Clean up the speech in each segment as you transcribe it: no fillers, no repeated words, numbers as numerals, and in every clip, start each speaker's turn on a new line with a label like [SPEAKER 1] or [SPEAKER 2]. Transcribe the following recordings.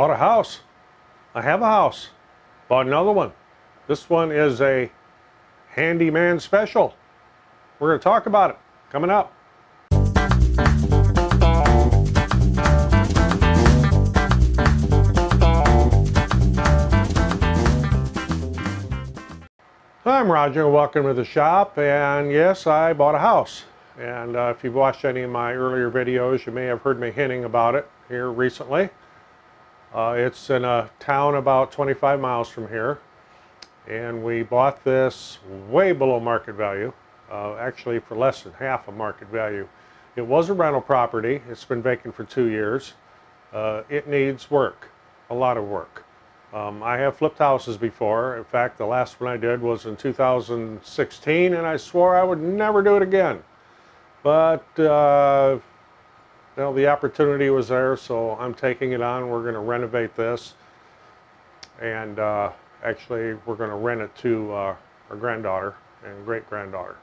[SPEAKER 1] bought a house. I have a house. Bought another one. This one is a Handyman Special. We're going to talk about it coming up. I'm Roger and welcome to the shop, and yes, I bought a house. And if you've watched any of my earlier videos, you may have heard me hinting about it here recently. It's in a town about 25 miles from here, and we bought this way below market value, actually for less than half of market value. It was a rental property. It's been vacant for 2 years. It needs work, a lot of work. I have flipped houses before. In fact, the last one I did was in 2016, and I swore I would never do it again. But the opportunity was there, so I'm taking it on. We're going to renovate this, and actually we're going to rent it to our granddaughter and great-granddaughter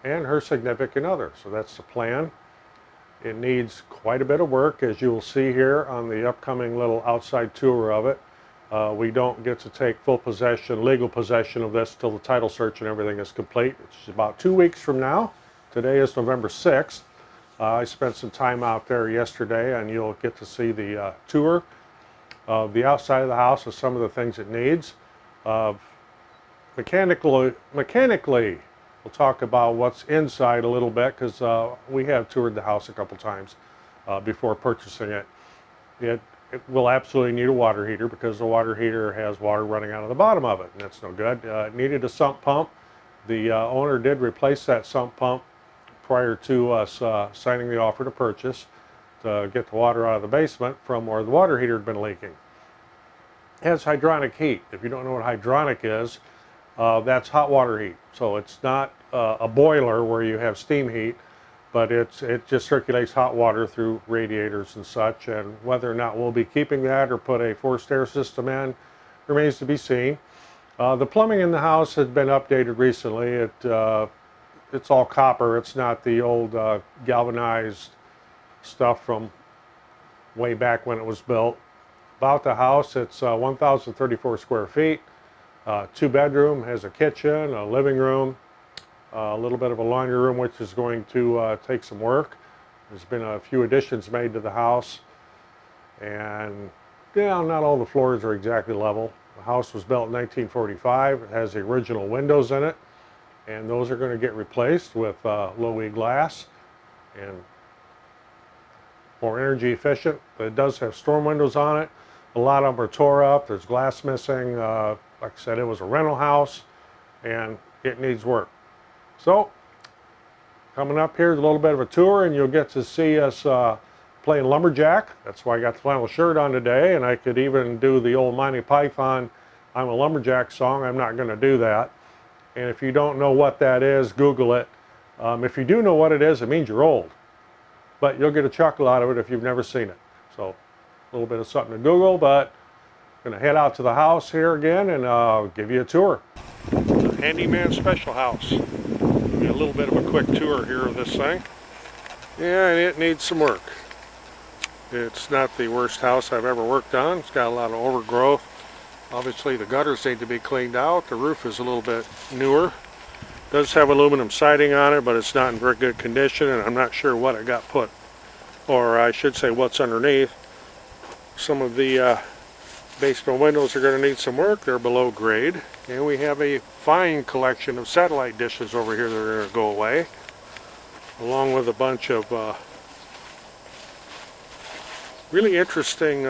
[SPEAKER 1] and her significant other. So that's the plan. It needs quite a bit of work, as you will see here on the upcoming little outside tour of it. We don't get to take full possession, legal possession of this till the title search and everything is complete. It's about 2 weeks from now. Today is November 6th. I spent some time out there yesterday, and you'll get to see the tour of the outside of the house and some of the things it needs. Mechanically, we'll talk about what's inside a little bit, because we have toured the house a couple times before purchasing it. It will absolutely need a water heater, because the water heater has water running out of the bottom of it, and that's no good. It needed a sump pump. The owner did replace that sump pump prior to us signing the offer to purchase, to get the water out of the basement from where the water heater had been leaking. It has hydronic heat. If you don't know what hydronic is, that's hot water heat. So it's not a boiler where you have steam heat, but it just circulates hot water through radiators and such, and whether or not we'll be keeping that or put a forced air system in remains to be seen. The plumbing in the house has been updated recently. It's all copper. It's not the old galvanized stuff from way back when it was built. About the house, it's 1,034 square feet, 2-bedroom, has a kitchen, a living room, a little bit of a laundry room, which is going to take some work. There's been a few additions made to the house, and yeah, not all the floors are exactly level. The house was built in 1945. It has the original windows in it, and those are going to get replaced with low-E glass and more energy efficient. But it does have storm windows on it. A lot of them are tore up. There's glass missing. Like I said, it was a rental house, and it needs work. So, coming up here is a little bit of a tour, and you'll get to see us playing lumberjack. That's why I got the flannel shirt on today, and I could even do the old Monty Python "I'm a Lumberjack" song. I'm not going to do that. And if you don't know what that is, Google it. If you do know what it is, it means you're old. But you'll get a chuckle out of it if you've never seen it. So, a little bit of something to Google, but I'm going to head out to the house here again, and I'll give you a tour. The Handyman Special house. Give you a little bit of a quick tour here of this thing. Yeah, and it needs some work. It's not the worst house I've ever worked on. It's got a lot of overgrowth. Obviously the gutters need to be cleaned out. The roof is a little bit newer. It does have aluminum siding on it, but it's not in very good condition, and I'm not sure what it got put, or I should say what's underneath. Some of the basement windows are going to need some work. They're below grade. And we have a fine collection of satellite dishes over here that are going to go away, along with a bunch of really interesting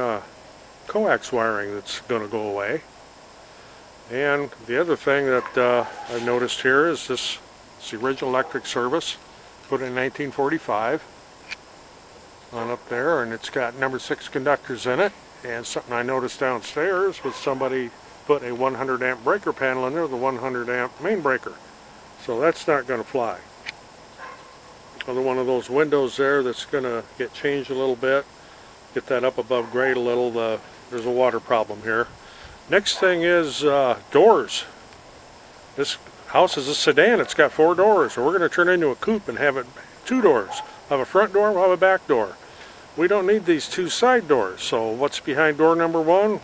[SPEAKER 1] coax wiring that's going to go away. And the other thing that I've noticed here is it's the original electric service, put in 1945 on up there, and it's got number 6 conductors in it. And something I noticed downstairs was somebody put a 100 amp breaker panel in there, the 100 amp main breaker. So that's not going to fly. Another one of those windows there that's going to get changed a little bit. Get that up above grade a little. There's a water problem here. Next thing is doors. This house is a sedan. It's got 4 doors. So we're going to turn it into a coupe and have it 2 doors. We'll have a front door, we'll have a back door. we don't need these two side doors. So what's behind door number 1?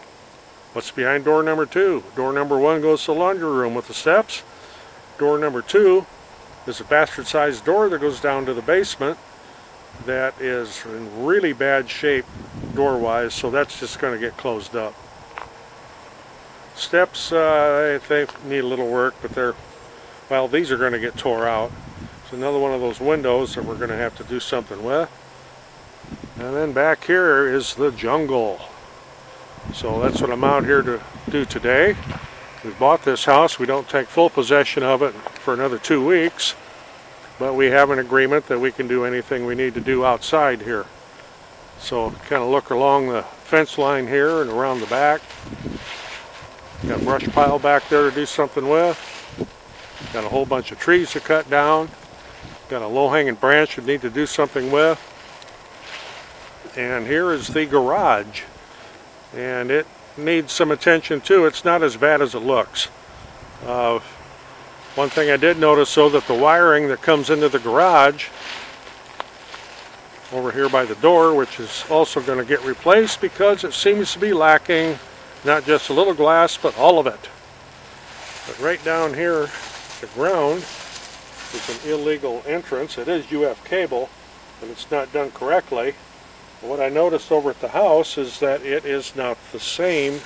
[SPEAKER 1] What's behind door number 2? Door number 1 goes to the laundry room with the steps. Door number 2 is a bastard-sized door that goes down to the basement that is in really bad shape door-wise, so that's just going to get closed up. Steps, I think, need a little work, but well, these are going to get tore out. It's another one of those windows that we're going to have to do something with. And then back here is the jungle. So that's what I'm out here to do today. We bought this house. We don't take full possession of it for another 2 weeks, but we have an agreement that we can do anything we need to do outside here. So kind of look along the fence line here and around the back. Got a brush pile back there to do something with. Got a whole bunch of trees to cut down. Got a low-hanging branch we need to do something with. And here is the garage. And it needs some attention too. It's not as bad as it looks. One thing I did notice though, that the wiring that comes into the garage over here by the door, which is also going to get replaced because it seems to be lacking not just a little glass, but all of it. But right down here, the ground is an illegal entrance. It is UF cable, but it's not done correctly. What I noticed over at the house is that it is not the same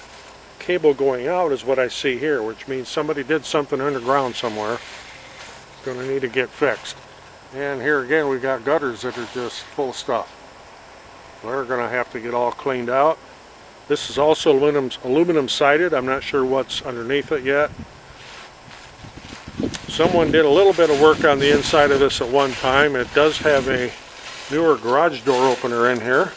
[SPEAKER 1] cable going out as what I see here, which means somebody did something underground somewhere. It's going to need to get fixed. And here again we got gutters that are just full of stuff. They're going to have to get all cleaned out. This is also aluminum sided. I'm not sure what's underneath it yet. Someone did a little bit of work on the inside of this at one time. It does have a newer garage door opener in here,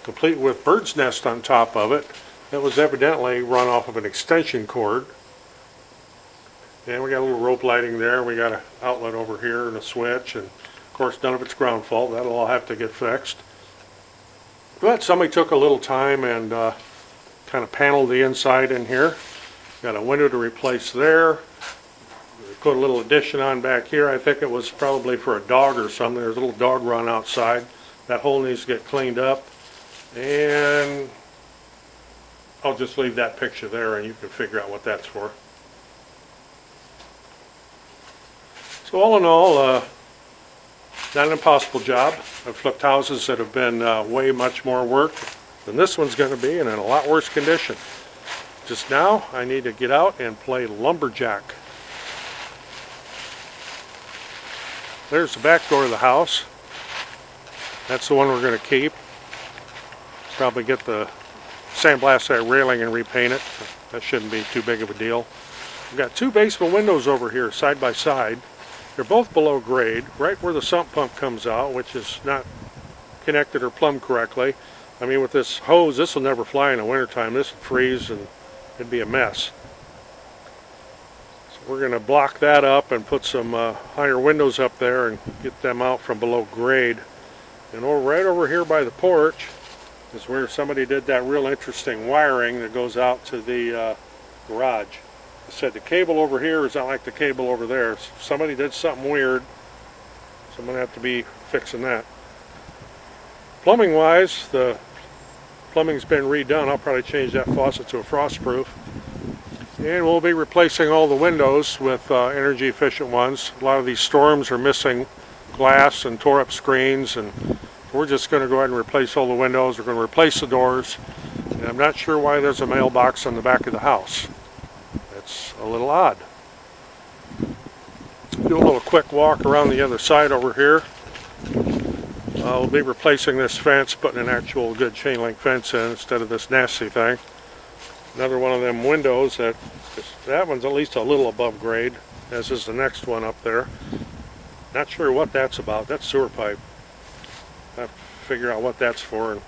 [SPEAKER 1] complete with bird's nest on top of it. That was evidently run off of an extension cord. And we got a little rope lighting there. We got an outlet over here and a switch, and of course none of it's ground fault. That'll all have to get fixed. But somebody took a little time and kind of paneled the inside in here. Got a window to replace there. Put a little addition on back here. I think it was probably for a dog or something. There's a little dog run outside. That hole needs to get cleaned up. And I'll just leave that picture there and you can figure out what that's for. So all in all, not an impossible job. I've flipped houses that have been way much more work than this one's going to be and in a lot worse condition. Just now I need to get out and play lumberjack. There's the back door of the house. That's the one we're going to keep. Probably get the sandblast that railing and repaint it. That shouldn't be too big of a deal. We've got two basement windows over here side by side. They're both below grade, right where the sump pump comes out, which is not connected or plumbed correctly. I mean, with this hose, this will never fly in the wintertime. This would freeze and it'd be a mess. We're going to block that up and put some higher windows up there and get them out from below grade. And right over here by the porch is where somebody did that real interesting wiring that goes out to the garage. I said the cable over here is not like the cable over there. Somebody did something weird, so I'm going to have to be fixing that. Plumbing wise, the plumbing's been redone. I'll probably change that faucet to a frostproof. And we'll be replacing all the windows with energy efficient ones. A lot of these storms are missing glass and tore up screens, and we're just going to go ahead and replace all the windows. We're going to replace the doors. And I'm not sure why there's a mailbox on the back of the house. That's a little odd. Do a little quick walk around the other side over here. We'll be replacing this fence, putting an actual good chain link fence in instead of this nasty thing. Another one of them windows that one's at least a little above grade, as is the next one up there. Not sure what that's about. That's sewer pipe. I have to figure out what that's for and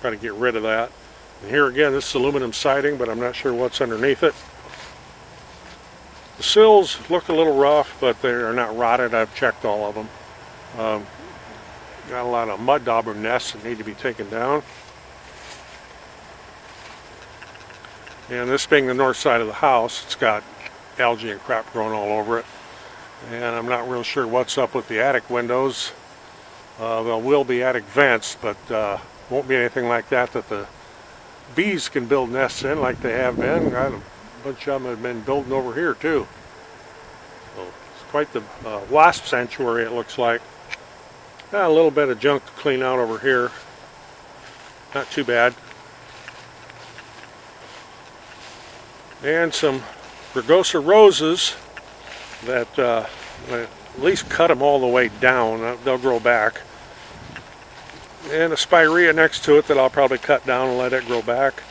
[SPEAKER 1] try to get rid of that. And here again, this is aluminum siding, but I'm not sure what's underneath it. The sills look a little rough, but they are not rotted. I've checked all of them. Got a lot of mud dauber nests that need to be taken down. And this being the north side of the house, it's got algae and crap growing all over it. And I'm not real sure what's up with the attic windows. There will be attic vents, but won't be anything like that the bees can build nests in like they have been. Got a bunch of them have been building over here too. So it's quite the wasp sanctuary, it looks like. Got a little bit of junk to clean out over here. Not too bad. And some rugosa roses that at least cut them all the way down. They'll grow back. And a spirea next to it that I'll probably cut down and let it grow back.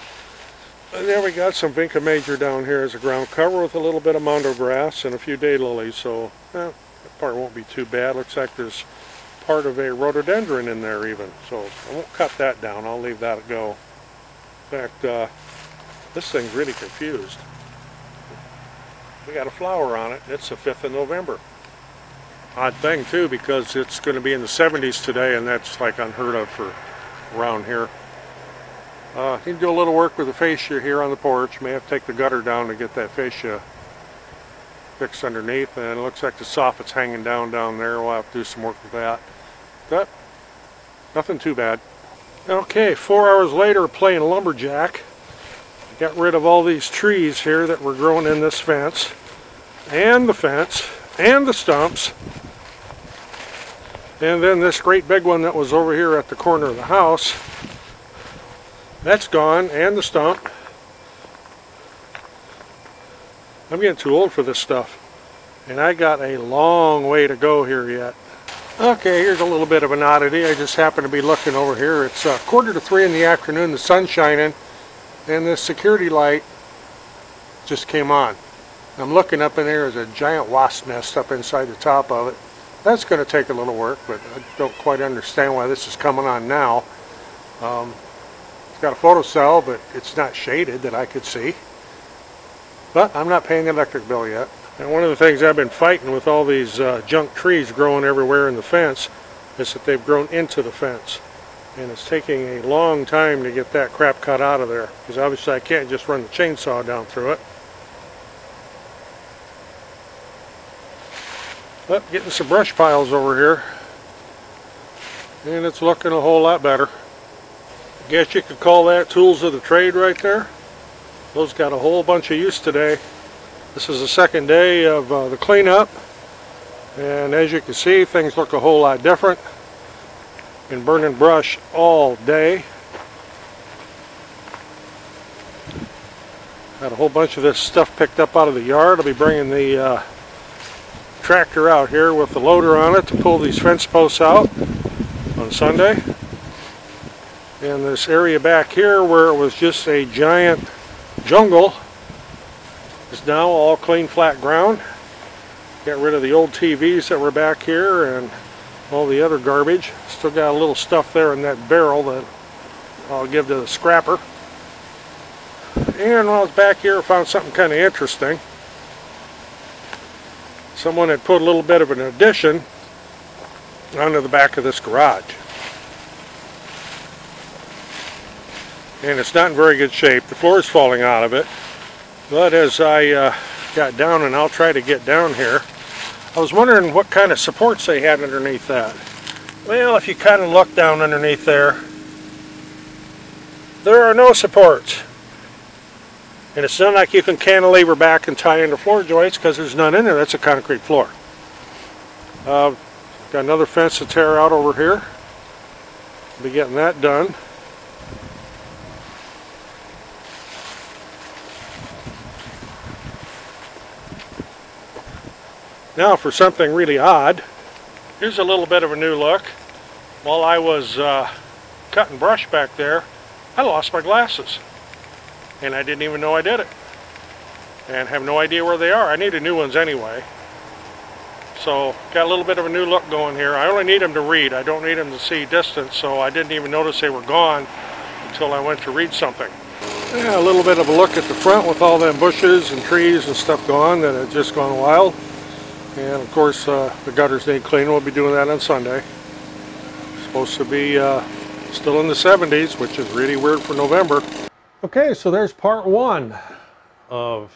[SPEAKER 1] And then we got some vinca major down here as a ground cover with a little bit of mondo grass and a few daylilies. So that part won't be too bad. Looks like there's part of a rhododendron in there even. So I won't cut that down. I'll leave that go. In fact, this thing's really confused. We got a flower on it. It's the 5th of November. Odd thing too, because it's going to be in the 70s today, and that's like unheard of for around here. Need to do a little work with the fascia here on the porch. May have to take the gutter down to get that fascia fixed underneath, and it looks like the soffit's hanging down there. We'll have to do some work with that. But nothing too bad. Okay, 4 hours later, playing lumberjack. Got rid of all these trees here that were growing in this fence, and the fence, and the stumps, and then this great big one that was over here at the corner of the house. That's gone, and the stump. I'm getting too old for this stuff, and I got a long way to go here yet. Okay, here's a little bit of an oddity. I just happened to be looking over here. It's 2:45 in the afternoon, the sun's shining, and this security light just came on. I'm looking up in there, there's a giant wasp nest up inside the top of it. That's going to take a little work, but I don't quite understand why this is coming on now. It's got a photocell, but it's not shaded that I could see. But I'm not paying the electric bill yet. And one of the things I've been fighting with all these junk trees growing everywhere in the fence is that they've grown into the fence. And it's taking a long time to get that crap cut out of there, because obviously I can't just run the chainsaw down through it. But getting some brush piles over here, and it's looking a whole lot better. I guess you could call that tools of the trade right there. Those got a whole bunch of use today. This is the second day of the cleanup, and as you can see, things look a whole lot different. Been burning brush all day. Got a whole bunch of this stuff picked up out of the yard. I'll be bringing the tractor out here with the loader on it to pull these fence posts out on Sunday. And this area back here where it was just a giant jungle is now all clean flat ground. Got rid of the old TVs that were back here and all the other garbage. Still got a little stuff there in that barrel that I'll give to the scrapper. And while I was back here, I found something kind of interesting. Someone had put a little bit of an addition onto the back of this garage. And it's not in very good shape. The floor is falling out of it. But as I got down, and I'll try to get down here, I was wondering what kind of supports they had underneath that. Well, if you kind of look down underneath there are no supports. And it's not like you can cantilever back and tie into floor joists, because there's none in there. That's a concrete floor. Got another fence to tear out over here. I'll be getting that done. Now for something really odd. Here's a little bit of a new look. While I was cutting brush back there, I lost my glasses. And I didn't even know I did it. And have no idea where they are. I needed new ones anyway. So got a little bit of a new look going here. I only need them to read. I don't need them to see distance, so I didn't even notice they were gone until I went to read something. Yeah, a little bit of a look at the front with all them bushes and trees and stuff gone that had just gone wild. And of course the gutters need cleaning. We'll be doing that on Sunday. It's supposed to be still in the 70s, which is really weird for November. Okay, so there's part one of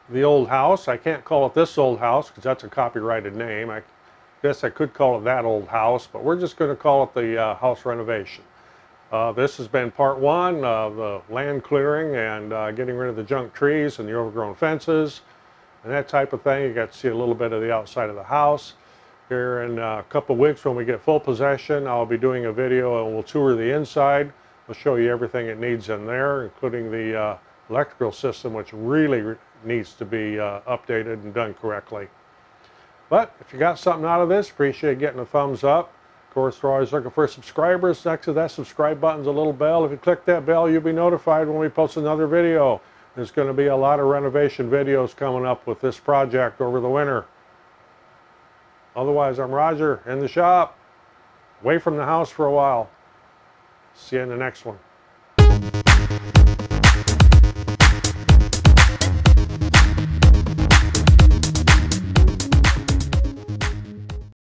[SPEAKER 1] the old house. I can't call it this old house because that's a copyrighted name. I guess I could call it that old house, but we're just going to call it the house renovation. This has been part one of the land clearing and getting rid of the junk trees and the overgrown fences and that type of thing. You got to see a little bit of the outside of the house. Here in a couple of weeks when we get full possession, I'll be doing a video and we'll tour the inside. We'll show you everything it needs in there, including the electrical system, which really needs to be updated and done correctly. But if you got something out of this, appreciate getting a thumbs up. Of course, we're always looking for subscribers. Next to that subscribe button's a little bell. If you click that bell, you'll be notified when we post another video. There's going to be a lot of renovation videos coming up with this project over the winter. Otherwise, I'm Roger in the shop, away from the house for a while. See you in the next one.